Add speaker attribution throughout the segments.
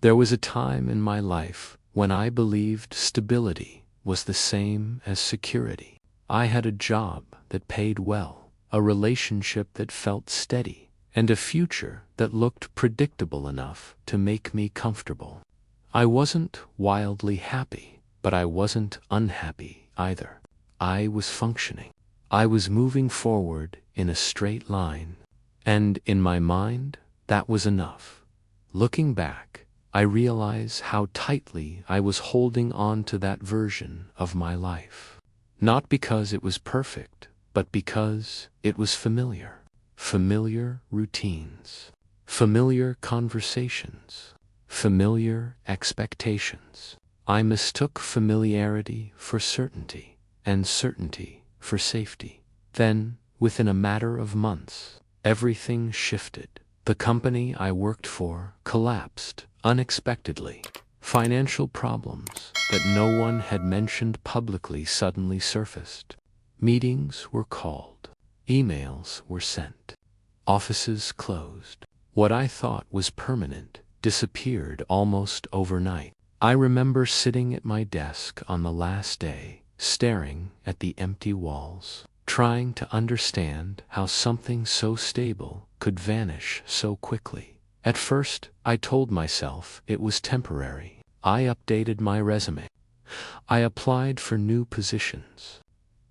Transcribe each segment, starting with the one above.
Speaker 1: There was a time in my life when I believed stability was the same as security. I had a job that paid well, a relationship that felt steady, and a future that looked predictable enough to make me comfortable. I wasn't wildly happy, but I wasn't unhappy either. I was functioning. I was moving forward in a straight line. And in my mind, that was enough. Looking back, I realize how tightly I was holding on to that version of my life. Not because it was perfect, but because it was familiar. Familiar routines, familiar conversations, familiar expectations. I mistook familiarity for certainty, and certainty for safety. Then, within a matter of months, everything shifted. The company I worked for collapsed unexpectedly. Financial problems that no one had mentioned publicly suddenly surfaced. Meetings were called. Emails were sent. Offices closed. What I thought was permanent disappeared almost overnight. I remember sitting at my desk on the last day, staring at the empty walls, trying to understand how something so stable could vanish so quickly. At first, I told myself it was temporary. I updated my resume. I applied for new positions.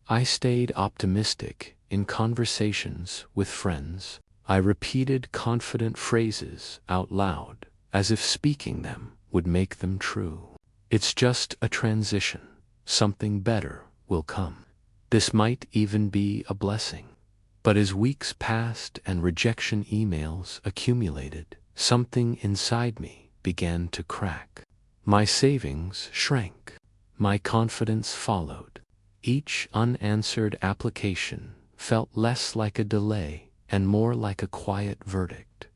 Speaker 1: I stayed optimistic in conversations with friends. I repeated confident phrases out loud, as if speaking them would make them true. It's just a transition. Something better will come. This might even be a blessing. But as weeks passed and rejection emails accumulated, something inside me began to crack. My savings shrank. My confidence followed. Each unanswered application felt less like a delay and more like a quiet verdict.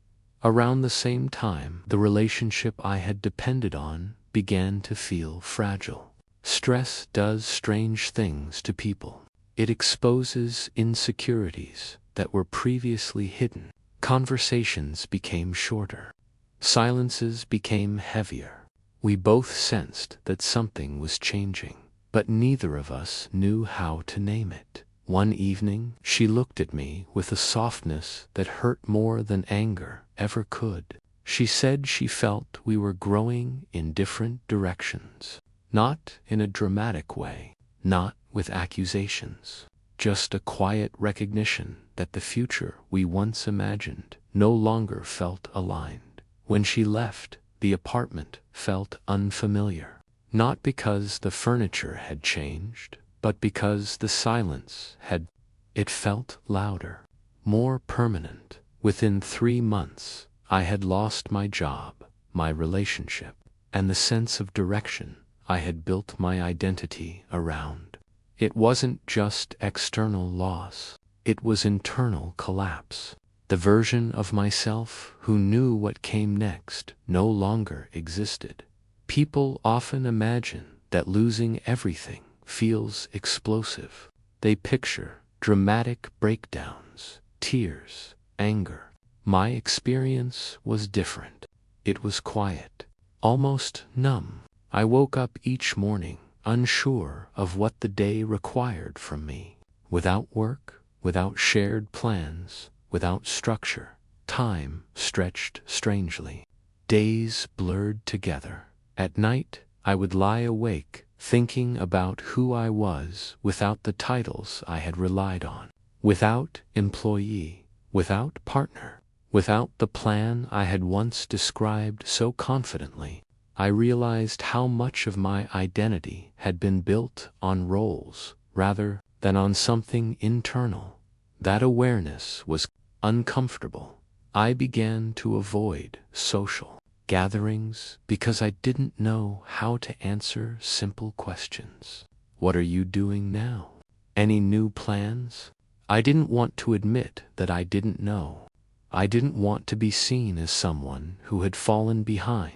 Speaker 1: Around the same time, the relationship I had depended on began to feel fragile. Stress does strange things to people. It exposes insecurities that were previously hidden. Conversations became shorter. Silences became heavier. We both sensed that something was changing, but neither of us knew how to name it. One evening, she looked at me with a softness that hurt more than anger ever could. She said she felt we were growing in different directions. Not in a dramatic way, not with accusations, just a quiet recognition that the future we once imagined no longer felt aligned. When she left, the apartment felt unfamiliar, not because the furniture had changed, but because the silence had. It felt louder, more permanent. Within 3 months, I had lost my job, my relationship, and the sense of direction I had built my identity around. It wasn't just external loss, it was internal collapse. The version of myself who knew what came next no longer existed. People often imagine that losing everything feels explosive. They picture dramatic breakdowns, tears, anger. My experience was different. It was quiet, almost numb. I woke up each morning unsure of what the day required from me. Without work, without shared plans, without structure, time stretched strangely. Days blurred together. At night, I would lie awake, thinking about who I was without the titles I had relied on. Without employee, without partner, without the plan I had once described so confidently. I realized how much of my identity had been built on roles rather than on something internal. That awareness was uncomfortable. I began to avoid social gatherings because I didn't know how to answer simple questions. What are you doing now? Any new plans? I didn't want to admit that I didn't know. I didn't want to be seen as someone who had fallen behind.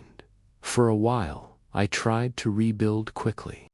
Speaker 1: For a while, I tried to rebuild quickly.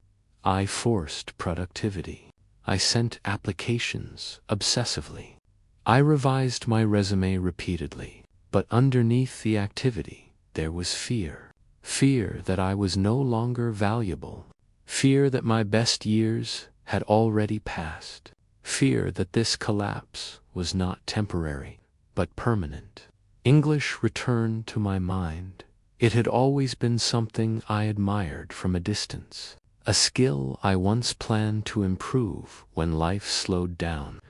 Speaker 1: I forced productivity. I sent applications obsessively. I revised my resume repeatedly, but underneath the activity, there was fear. fear that I was no longer valuable, fear that my best years had already passed, fear that this collapse was not temporary, but permanent. English returned to my mind. It had always been something I admired from a distance, a skill I once planned to improve when life slowed down,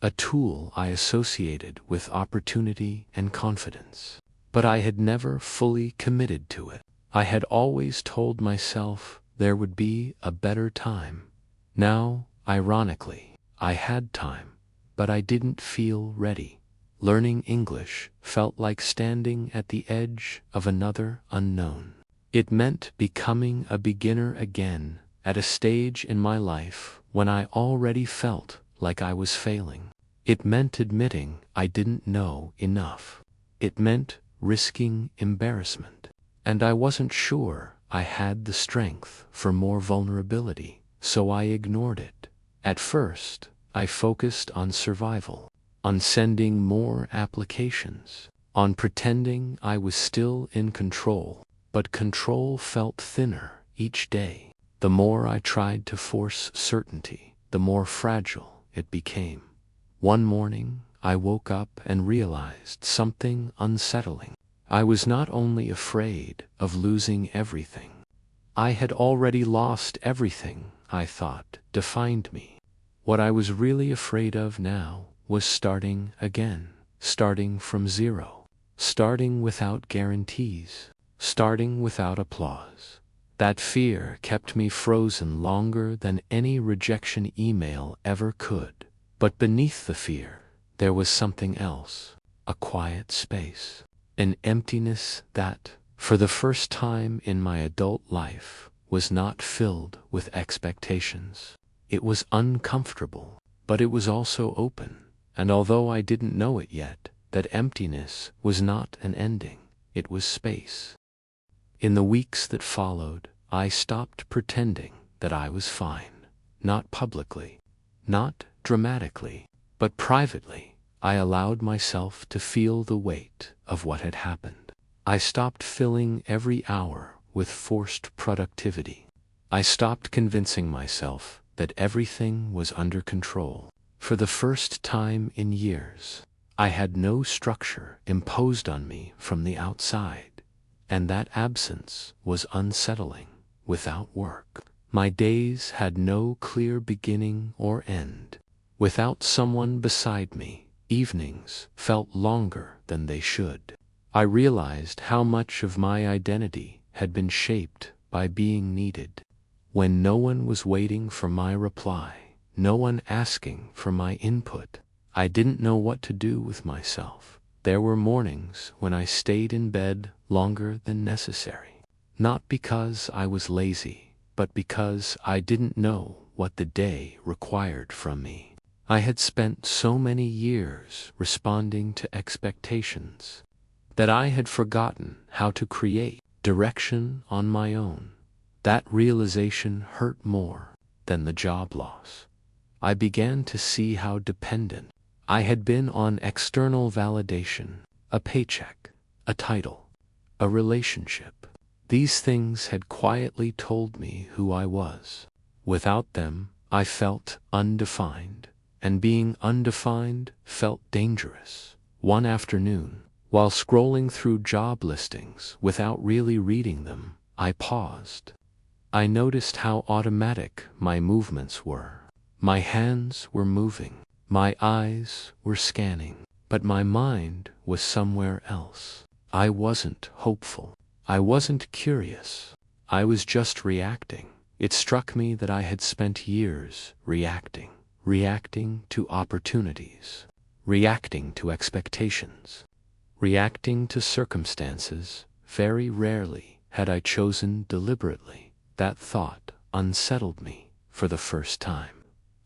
Speaker 1: a tool I associated with opportunity and confidence. But I had never fully committed to it. I had always told myself there would be a better time. Now, ironically, I had time, but I didn't feel ready. Learning English felt like standing at the edge of another unknown. It meant becoming a beginner again at a stage in my life when I already felt like I was failing. It meant admitting I didn't know enough. It meant risking embarrassment. And I wasn't sure I had the strength for more vulnerability, so I ignored it. At first, I focused on survival, on sending more applications, on pretending I was still in control, but control felt thinner each day. The more I tried to force certainty, the more fragile it became. One morning, I woke up and realized something unsettling. I was not only afraid of losing everything. I had already lost everything I thought defined me. What I was really afraid of now was starting again, starting from zero, starting without guarantees, starting without applause. That fear kept me frozen longer than any rejection email ever could. But beneath the fear, there was something else, a quiet space, an emptiness that, for the first time in my adult life, was not filled with expectations. It was uncomfortable, but it was also open, and although I didn't know it yet, that emptiness was not an ending, it was space. In the weeks that followed, I stopped pretending that I was fine, not publicly, not dramatically, but privately. I allowed myself to feel the weight of what had happened. I stopped filling every hour with forced productivity. I stopped convincing myself that everything was under control. For the first time in years, I had no structure imposed on me from the outside, and that absence was unsettling. Without work, my days had no clear beginning or end. Without someone beside me, evenings felt longer than they should. I realized how much of my identity had been shaped by being needed. When no one was waiting for my reply, no one asking for my input, I didn't know what to do with myself. There were mornings when I stayed in bed longer than necessary, not because I was lazy, but because I didn't know what the day required from me. I had spent so many years responding to expectations that I had forgotten how to create direction on my own. That realization hurt more than the job loss. I began to see how dependent I had been on external validation, a paycheck, a title, a relationship. These things had quietly told me who I was. Without them, I felt undefined. And being undefined felt dangerous. One afternoon, while scrolling through job listings without really reading them, I paused. I noticed how automatic my movements were. My hands were moving, my eyes were scanning, but my mind was somewhere else. I wasn't hopeful. I wasn't curious. I was just reacting. It struck me that I had spent years reacting to opportunities, reacting to expectations, reacting to circumstances. Very rarely had I chosen deliberately. That thought unsettled me for the first time.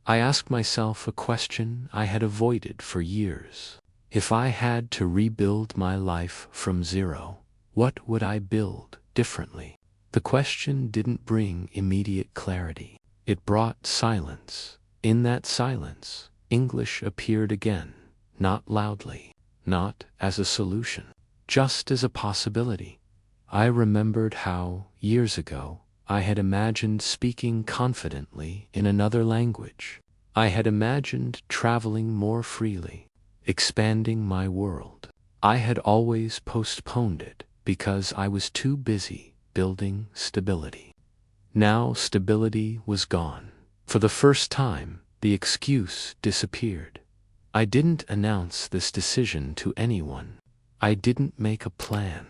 Speaker 1: I asked myself a question I had avoided for years. If I had to rebuild my life from zero, what would I build differently? The question didn't bring immediate clarity. It brought silence. In that silence, English appeared again, not loudly, not as a solution, just as a possibility. I remembered how, years ago, I had imagined speaking confidently in another language. I had imagined traveling more freely, expanding my world. I had always postponed it because I was too busy building stability. Now stability was gone. For the first time, the excuse disappeared. I didn't announce this decision to anyone. I didn't make a plan.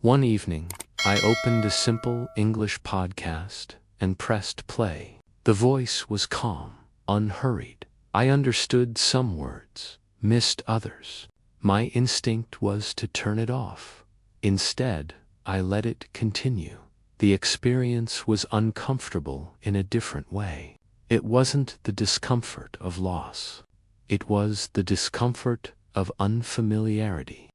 Speaker 1: One evening, I opened a simple English podcast and pressed play. The voice was calm, unhurried. I understood some words, missed others. My instinct was to turn it off. Instead, I let it continue. The experience was uncomfortable in a different way. It wasn't the discomfort of loss. It was the discomfort of unfamiliarity.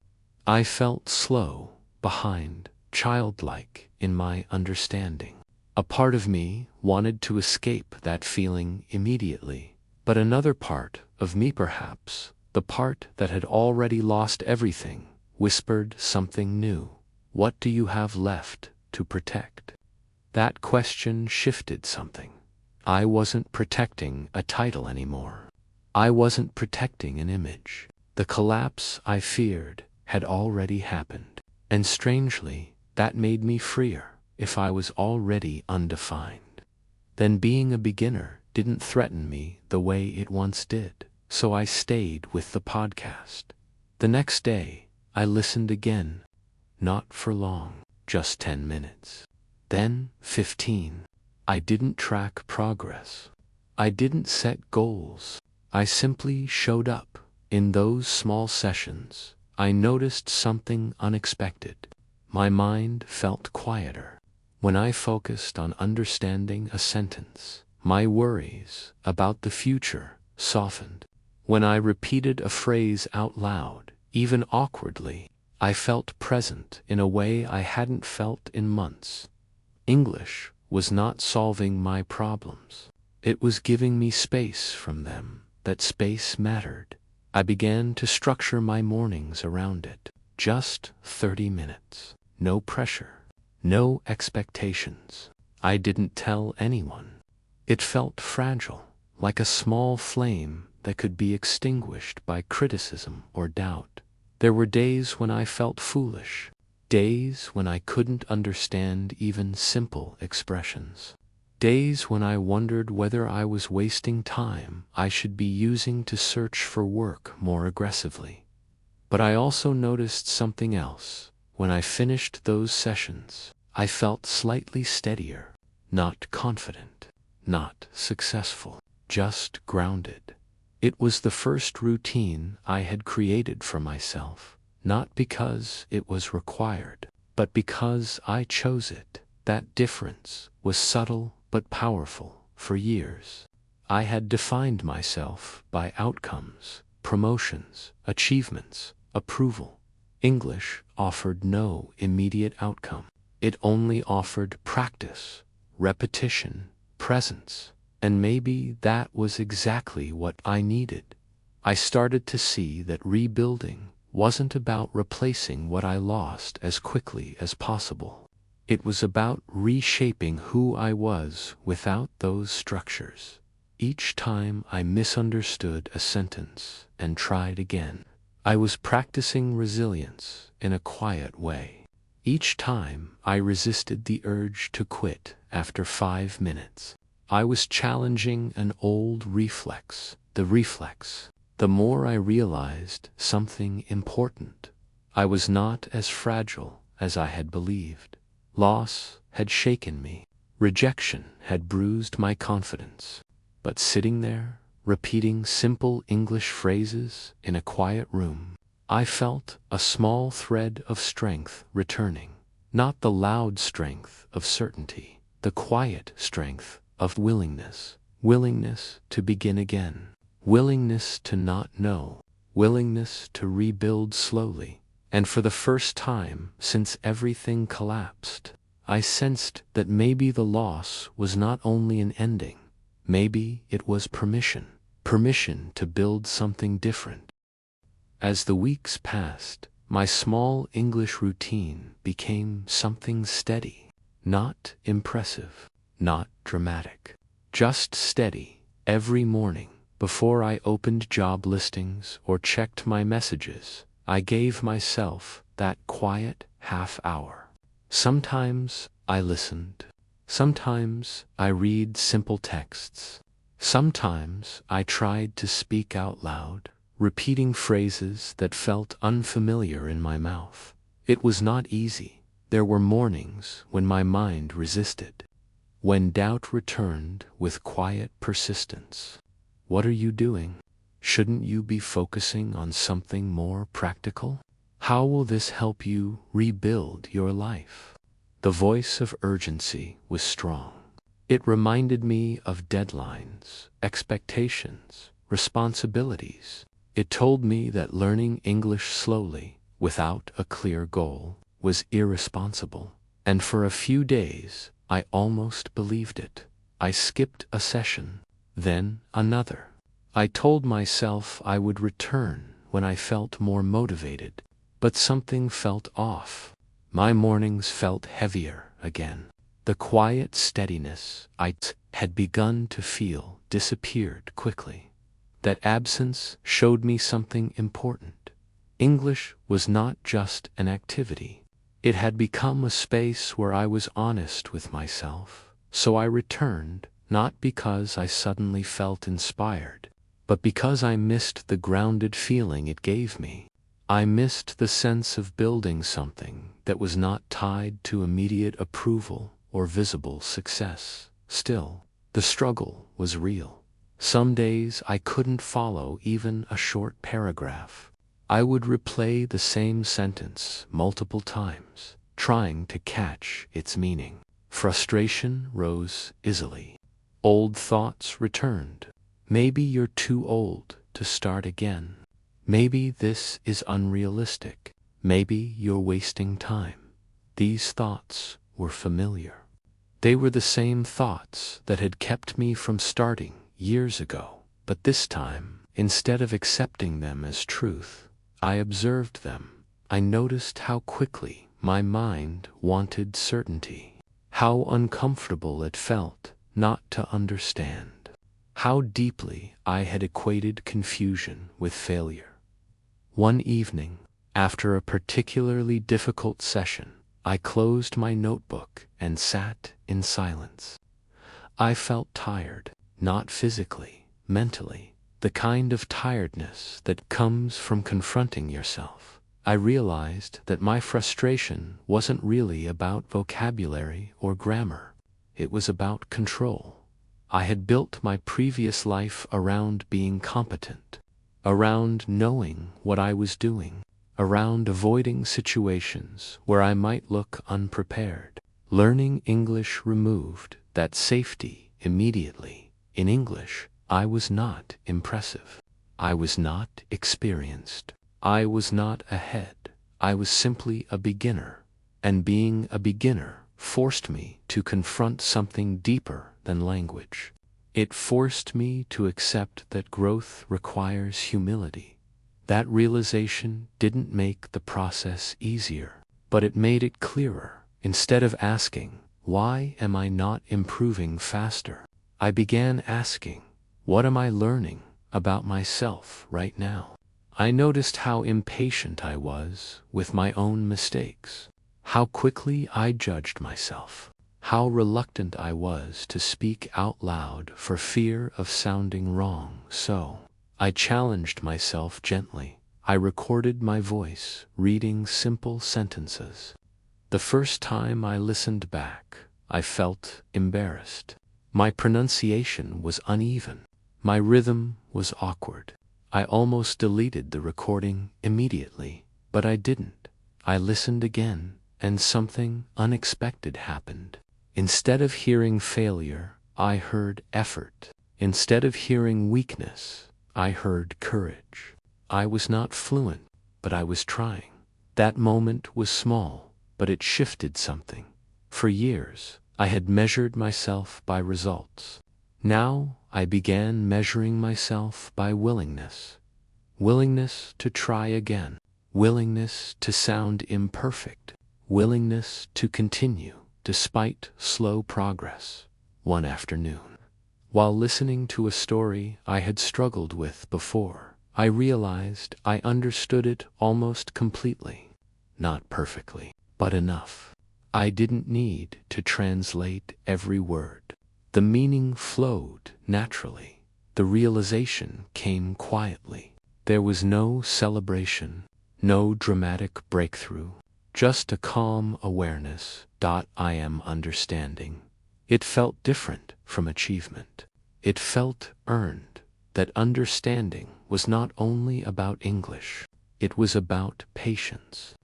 Speaker 1: I felt slow, behind, childlike in my understanding. A part of me wanted to escape that feeling immediately, but another part of me, perhaps, the part that had already lost everything, whispered something new. What do you have left to protect? That question shifted something. I wasn't protecting a title anymore. I wasn't protecting an image. The collapse I feared had already happened. And strangely, that made me freer if I was already undefined. Then being a beginner didn't threaten me the way it once did, so I stayed with the podcast. The next day, I listened again. Not for long, just 10 minutes. Then 15. I didn't track progress. I didn't set goals. I simply showed up. In those small sessions, I noticed something unexpected. My mind felt quieter. When I focused on understanding a sentence, my worries about the future softened. When I repeated a phrase out loud, even awkwardly, I felt present in a way I hadn't felt in months. English was not solving my problems. It was giving me space from them. That space mattered. I began to structure my mornings around it. Just 30 minutes. No pressure. No expectations. I didn't tell anyone. It felt fragile, like a small flame that could be extinguished by criticism or doubt. There were days when I felt foolish. Days when I couldn't understand even simple expressions. Days when I wondered whether I was wasting time I should be using to search for work more aggressively. But I also noticed something else. When I finished those sessions, I felt slightly steadier, not confident, not successful, just grounded. It was the first routine I had created for myself, not because it was required, but because I chose it. That difference was subtle but powerful. For years, I had defined myself by outcomes, promotions, achievements, approval. English offered no immediate outcome. It only offered practice, repetition, presence, and maybe that was exactly what I needed. I started to see that rebuilding wasn't about replacing what I lost as quickly as possible. It was about reshaping who I was without those structures. Each time I misunderstood a sentence and tried again, I was practicing resilience in a quiet way. Each time I resisted the urge to quit after 5 minutes, I was challenging an old reflex. The more I realized something important, I was not as fragile as I had believed. Loss had shaken me. Rejection had bruised my confidence. But sitting there, repeating simple English phrases in a quiet room, I felt a small thread of strength returning. Not the loud strength of certainty, the quiet strength of willingness. Willingness to begin again. Willingness to not know. Willingness to rebuild slowly. And for the first time since everything collapsed, I sensed that maybe the loss was not only an ending, maybe it was permission to build something different. As the weeks passed, My small English routine became something steady, not impressive, not dramatic, just steady. Every morning, before I opened job listings or checked my messages, I gave myself that quiet half hour. Sometimes I listened. Sometimes I read simple texts. Sometimes I tried to speak out loud, repeating phrases that felt unfamiliar in my mouth. It was not easy. There were mornings when my mind resisted, when doubt returned with quiet persistence. What are you doing? Shouldn't you be focusing on something more practical? How will this help you rebuild your life? The voice of urgency was strong. It reminded me of deadlines, expectations, responsibilities. It told me that learning English slowly, without a clear goal, was irresponsible. And for a few days, I almost believed it. I skipped a session, then another. I told myself I would return when I felt more motivated, but something felt off. My mornings felt heavier again. The quiet steadiness I had begun to feel disappeared quickly. That absence showed me something important. English was not just an activity. It had become a space where I was honest with myself. So I returned, not because I suddenly felt inspired, but because I missed the grounded feeling it gave me. I missed the sense of building something that was not tied to immediate approval or visible success. Still, the struggle was real. Some days I couldn't follow even a short paragraph. I would replay the same sentence multiple times, trying to catch its meaning. Frustration rose easily. Old thoughts returned. Maybe you're too old to start again. Maybe this is unrealistic. Maybe you're wasting time. These thoughts were familiar. They were the same thoughts that had kept me from starting years ago. But this time, instead of accepting them as truth, I observed them. I noticed how quickly my mind wanted certainty, how uncomfortable it felt not to understand, how deeply I had equated confusion with failure. One evening, after a particularly difficult session, I closed my notebook and sat in silence. I felt tired, not physically, mentally, the kind of tiredness that comes from confronting yourself. I realized that my frustration wasn't really about vocabulary or grammar. It was about control. I had built my previous life around being competent, around knowing what I was doing, around avoiding situations where I might look unprepared. Learning English removed that safety immediately. In English, I was not impressive. I was not experienced. I was not ahead. I was simply a beginner. And being a beginner forced me to confront something deeper than language. It forced me to accept that growth requires humility. That realization didn't make the process easier, but it made it clearer. Instead of asking, "Why am I not improving faster?" I began asking, "What am I learning about myself right now?" I noticed how impatient I was with my own mistakes, how quickly I judged myself, how reluctant I was to speak out loud for fear of sounding wrong. So I challenged myself gently. I recorded my voice, reading simple sentences. The first time I listened back, I felt embarrassed. My pronunciation was uneven. My rhythm was awkward. I almost deleted the recording immediately, but I didn't. I listened again, and something unexpected happened. Instead of hearing failure, I heard effort. Instead of hearing weakness, I heard courage. I was not fluent, but I was trying. That moment was small, but it shifted something. For years, I had measured myself by results. Now I began measuring myself by willingness. Willingness to try again. willingness to sound imperfect, willingness to continue despite slow progress. One afternoon, while listening to a story I had struggled with before, I realized I understood it almost completely. Not perfectly, but enough. I didn't need to translate every word. The meaning flowed naturally. The realization came quietly. There was no celebration, no dramatic breakthrough, just a calm awareness. I am understanding. It felt different from achievement. It felt earned. That understanding was not only about English, it was about patience,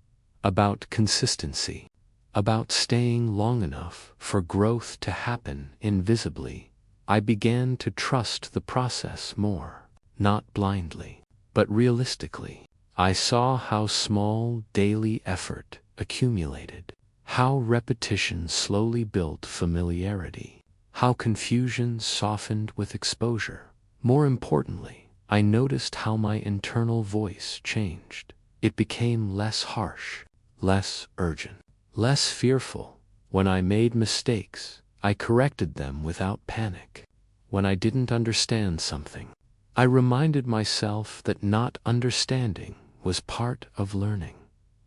Speaker 1: about consistency, about staying long enough for growth to happen invisibly. I began to trust the process more, not blindly, but realistically. I saw how small daily effort accumulated, how repetition slowly built familiarity, how confusion softened with exposure. More importantly, I noticed how my internal voice changed. It became less harsh, less urgent, less fearful. When I made mistakes, I corrected them without panic. When I didn't understand something, I reminded myself that not understanding was part of learning.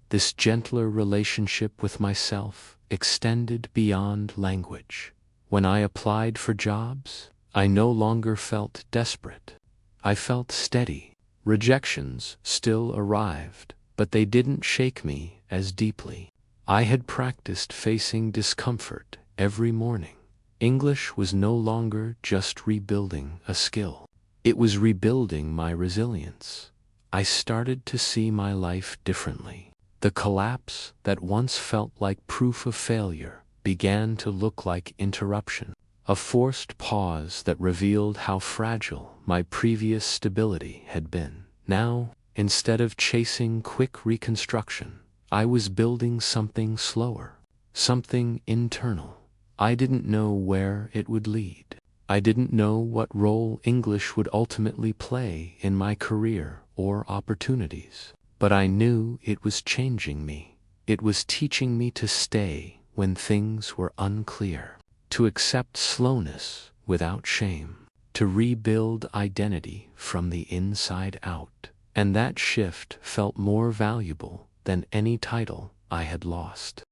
Speaker 1: This gentler relationship with myself extended beyond language. When I applied for jobs, I no longer felt desperate. I felt steady. Rejections still arrived, but they didn't shake me as deeply. I had practiced facing discomfort every morning. English was no longer just rebuilding a skill. It was rebuilding my resilience. I started to see my life differently. The collapse that once felt like proof of failure began to look like interruption, a forced pause that revealed how fragile my previous stability had been. Now, instead of chasing quick reconstruction, I was building something slower, something internal. I didn't know where it would lead. I didn't know what role English would ultimately play in my career or opportunities. But I knew it was changing me. It was teaching me to stay when things were unclear, to accept slowness without shame, to rebuild identity from the inside out. And that shift felt more valuable than any title I had lost.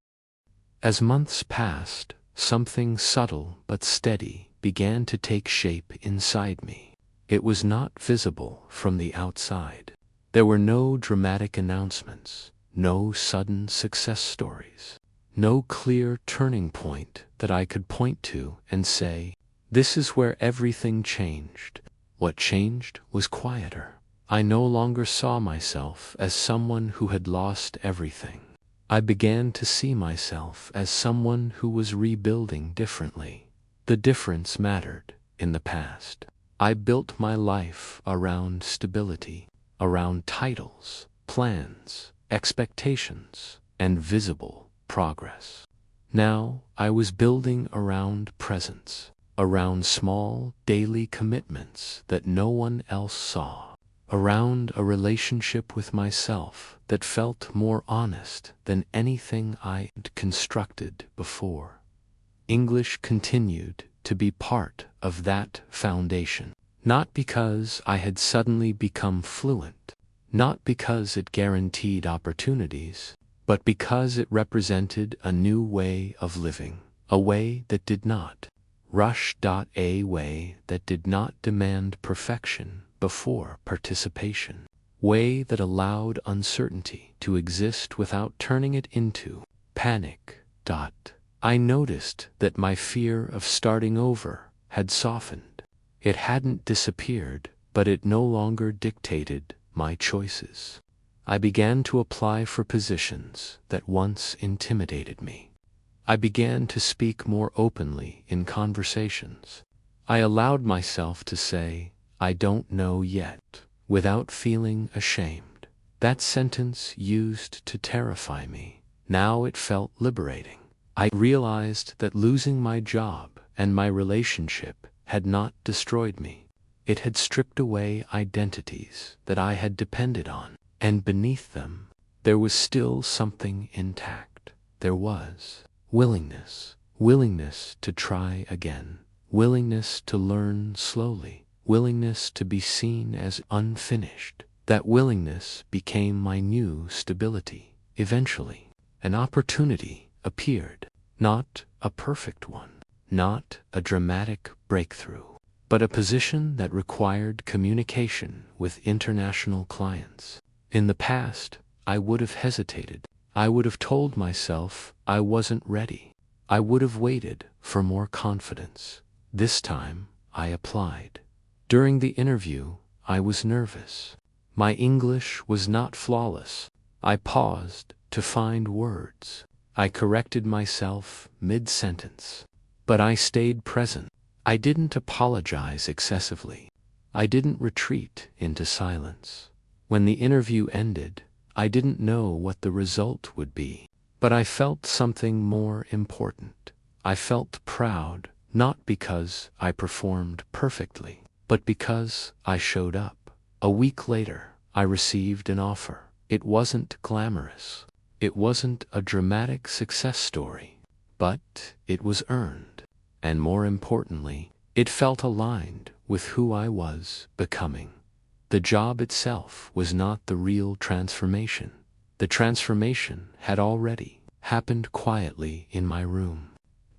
Speaker 1: As months passed, something subtle but steady began to take shape inside me. It was not visible from the outside. There were no dramatic announcements, no sudden success stories, no clear turning point that I could point to and say, this is where everything changed. What changed was quieter. I no longer saw myself as someone who had lost everything. I began to see myself as someone who was rebuilding differently. The difference mattered in the past. I built my life around stability, around titles, plans, expectations, and visible progress. Now I was building around presence, around small daily commitments that no one else saw, around a relationship with myself that felt more honest than anything I had constructed before. English continued to be part of that foundation, not because I had suddenly become fluent, not because it guaranteed opportunities, but because it represented a new way of living, a way that did not rush, a way that did not demand perfection before participation, way that allowed uncertainty to exist without turning it into panic. I noticed that my fear of starting over had softened. It hadn't disappeared, but it no longer dictated my choices. I began to apply for positions that once intimidated me. I began to speak more openly in conversations. I allowed myself to say, I don't know yet, without feeling ashamed. That sentence used to terrify me. Now it felt liberating. I realized that losing my job and my relationship had not destroyed me. It had stripped away identities that I had depended on, and beneath them, there was still something intact. There was willingness to try again, willingness to learn slowly, willingness to be seen as unfinished. That willingness became my new stability. Eventually, an opportunity appeared, not a perfect one, not a dramatic breakthrough, but a position that required communication with international clients. In the past, I would have hesitated. I would have told myself I wasn't ready. I would have waited for more confidence. This time, I applied. During the interview, I was nervous. My English was not flawless. I paused to find words. I corrected myself mid-sentence. But I stayed present. I didn't apologize excessively. I didn't retreat into silence. When the interview ended, I didn't know what the result would be. But I felt something more important. I felt proud, not because I performed perfectly, but because I showed up. A week later, I received an offer. It wasn't glamorous. It wasn't a dramatic success story, but it was earned. And more importantly, it felt aligned with who I was becoming. The job itself was not the real transformation. The transformation had already happened quietly in my room.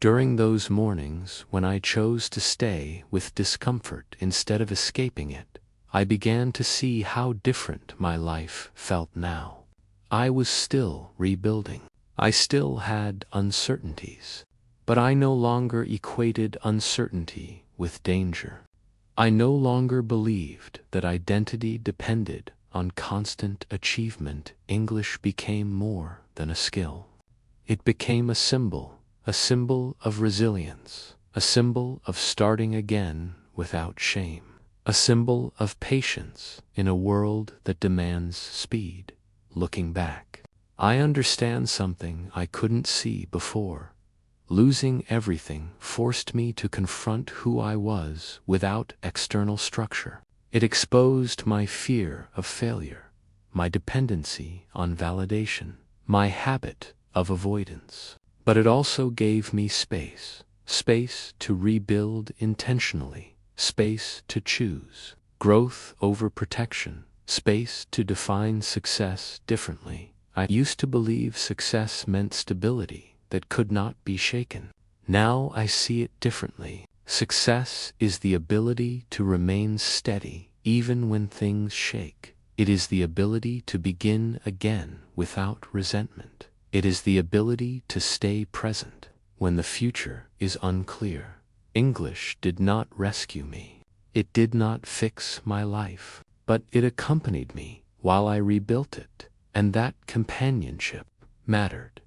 Speaker 1: During those mornings when I chose to stay with discomfort instead of escaping it, I began to see how different my life felt now. I was still rebuilding. I still had uncertainties, but I no longer equated uncertainty with danger. I no longer believed that identity depended on constant achievement. English became more than a skill. It became a symbol of resilience, a symbol of starting again without shame, a symbol of patience in a world that demands speed. Looking back, I understand something I couldn't see before. Losing everything forced me to confront who I was without external structure. It exposed my fear of failure, my dependency on validation, my habit of avoidance. But it also gave me space to rebuild intentionally, space to choose growth over protection, space to define success differently. I used to believe success meant stability that could not be shaken. Now I see it differently. Success is the ability to remain steady even when things shake. It is the ability to begin again without resentment. It is the ability to stay present when the future is unclear. English did not rescue me. It did not fix my life, but it accompanied me while I rebuilt it, and that companionship mattered.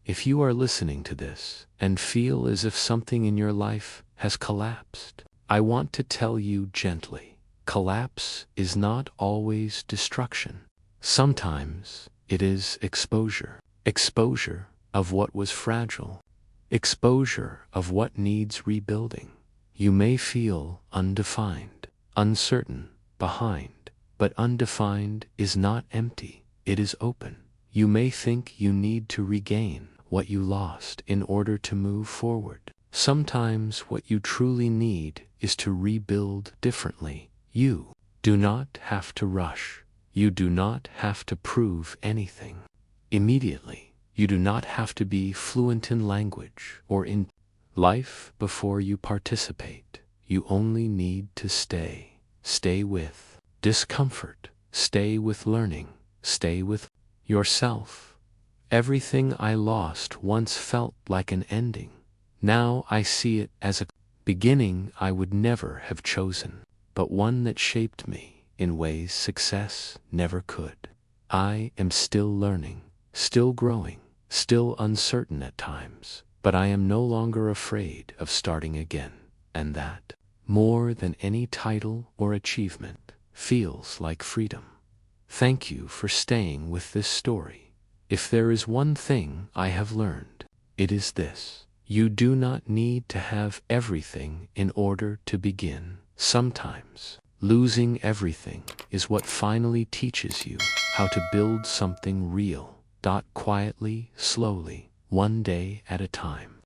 Speaker 1: If you are listening to this and feel as if something in your life has collapsed, I want to tell you gently, collapse is not always destruction. Sometimes it is exposure. Exposure of what was fragile. Exposure of what needs rebuilding. You may feel undefined, uncertain, behind, but undefined is not empty, it is open. You may think you need to regain what you lost in order to move forward. Sometimes what you truly need is to rebuild differently. You do not have to rush. You do not have to prove anything immediately. You do not have to be fluent in language or in life before you participate. You only need to stay. Stay with discomfort. Stay with learning. Stay with yourself. Everything I lost once felt like an ending. Now I see it as a beginning I would never have chosen, but one that shaped me in ways success never could. I am still learning, still growing, still uncertain at times, but I am no longer afraid of starting again, and that, more than any title or achievement, feels like freedom. Thank you for staying with this story. If there is one thing I have learned, it is this: you do not need to have everything in order to begin. Sometimes, Losing everything is what finally teaches you how to build something real. Quietly, slowly, one day at a time.